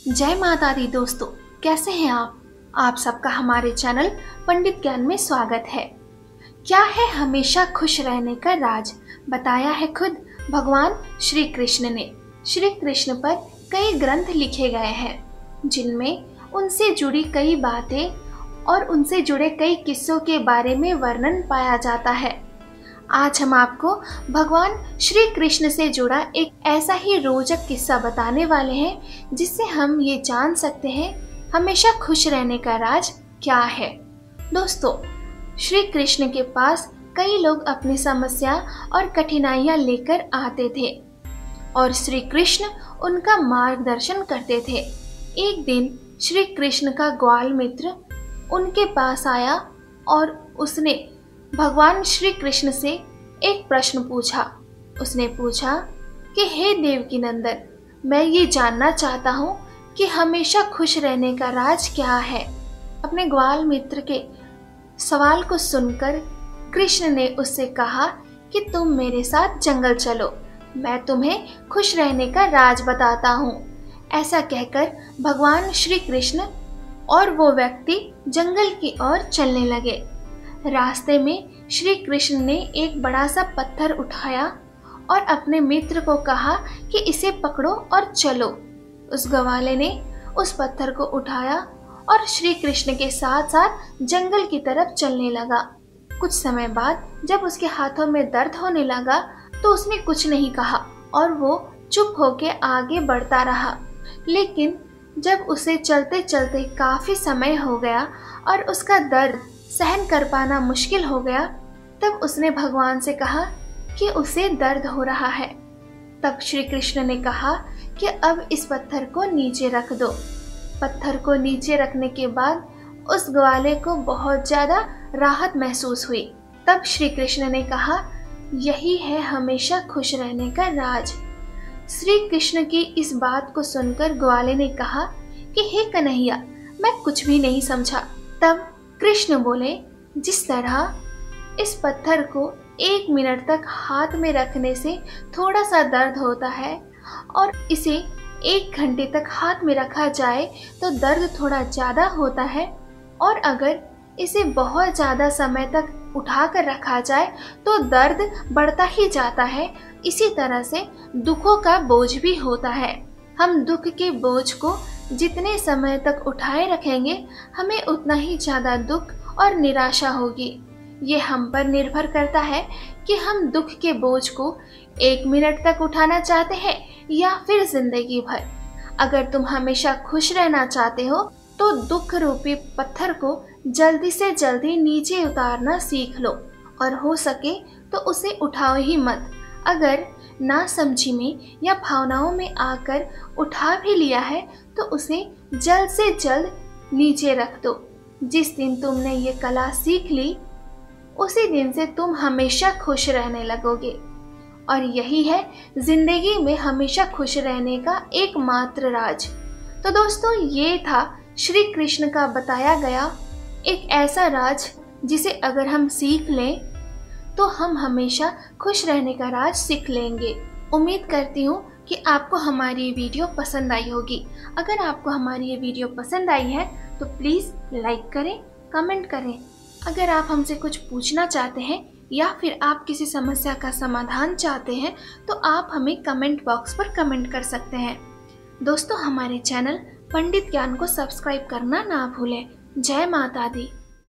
जय माता दी दोस्तों, कैसे हैं आप सबका हमारे चैनल पंडित ज्ञान में स्वागत है। क्या है हमेशा खुश रहने का राज, बताया है खुद भगवान श्री कृष्ण ने। श्री कृष्ण पर कई ग्रंथ लिखे गए हैं जिनमें उनसे जुड़ी कई बातें और उनसे जुड़े कई किस्सों के बारे में वर्णन पाया जाता है। आज हम आपको भगवान श्री कृष्ण से जुड़ा एक ऐसा ही रोचक किस्सा बताने वाले हैं जिससे हम ये जान सकते हैं हमेशा खुश रहने का राज क्या है। दोस्तों, श्री कृष्ण के पास कई लोग अपनी समस्या और कठिनाइयां लेकर आते थे और श्री कृष्ण उनका मार्गदर्शन करते थे। एक दिन श्री कृष्ण का ग्वाल मित्र उनके पास आया और उसने भगवान श्री कृष्ण से एक प्रश्न पूछा। उसने पूछा कि हे देवकी नंदन, मैं ये जानना चाहता हूँ कि हमेशा खुश रहने का राज क्या है। अपने ग्वाल मित्र के सवाल को सुनकर कृष्ण ने उससे कहा कि तुम मेरे साथ जंगल चलो, मैं तुम्हें खुश रहने का राज बताता हूँ। ऐसा कहकर भगवान श्री कृष्ण और वो व्यक्ति जंगल की ओर चलने लगे। रास्ते में श्री कृष्ण ने एक बड़ा सा पत्थर उठाया और अपने मित्र को कहा कि इसे पकड़ो और चलो। उस ग्वाले ने उस पत्थर को उठाया और श्री कृष्ण के साथ साथ जंगल की तरफ चलने लगा। कुछ समय बाद जब उसके हाथों में दर्द होने लगा तो उसने कुछ नहीं कहा और वो चुप होके आगे बढ़ता रहा। लेकिन जब उसे चलते चलते काफी समय हो गया और उसका दर्द सहन कर पाना मुश्किल हो गया, तब उसने भगवान से कहा कि उसे दर्द हो रहा है। तब श्री कृष्ण ने कहा कि अब इस पत्थर को नीचे रख दो। पत्थर को नीचे रखने के बाद उस ग्वाले को बहुत ज्यादा राहत महसूस हुई। तब श्री कृष्ण ने कहा, यही है हमेशा खुश रहने का राज। श्री कृष्ण की इस बात को सुनकर ग्वाले ने कहा कि हे कन्हैया, मैं कुछ भी नहीं समझा। तब कृष्ण बोले, जिस तरह इस पत्थर को 1 मिनट तक हाथ में रखने से थोड़ा सा दर्द होता है और इसे 1 घंटे तक हाथ में रखा जाए तो दर्द थोड़ा ज़्यादा होता है, और अगर इसे बहुत ज़्यादा समय तक उठा कर रखा जाए तो दर्द बढ़ता ही जाता है, इसी तरह से दुखों का बोझ भी होता है। हम दुख के बोझ को जितने समय तक उठाए रखेंगे हमें उतना ही ज़्यादा दुख और निराशा होगी। ये हम पर निर्भर करता है कि हम दुख के बोझ को 1 मिनट तक उठाना चाहते हैं या फिर जिंदगी भर। अगर तुम हमेशा खुश रहना चाहते हो तो दुख रूपी पत्थर को जल्दी से जल्दी नीचे उतारना सीख लो और हो सके तो उसे उठाओ ही मत। अगर नासमझी में या भावनाओं में आकर उठा भी लिया है तो उसे जल्द से जल्द नीचे रख दो। जिस दिन तुमने ये कला सीख ली उसी दिन से तुम हमेशा खुश रहने लगोगे, और यही है जिंदगी में हमेशा खुश रहने का एकमात्र राज। तो दोस्तों, ये था श्री कृष्ण का बताया गया एक ऐसा राज जिसे अगर हम सीख लें तो हम हमेशा खुश रहने का राज सीख लेंगे। उम्मीद करती हूँ कि आपको हमारी ये वीडियो पसंद आई होगी। अगर आपको हमारी ये वीडियो पसंद आई है तो प्लीज़ लाइक करें, कमेंट करें। अगर आप हमसे कुछ पूछना चाहते हैं या फिर आप किसी समस्या का समाधान चाहते हैं तो आप हमें कमेंट बॉक्स पर कमेंट कर सकते हैं। दोस्तों, हमारे चैनल पंडित ज्ञान को सब्सक्राइब करना ना भूलें। जय माता दी।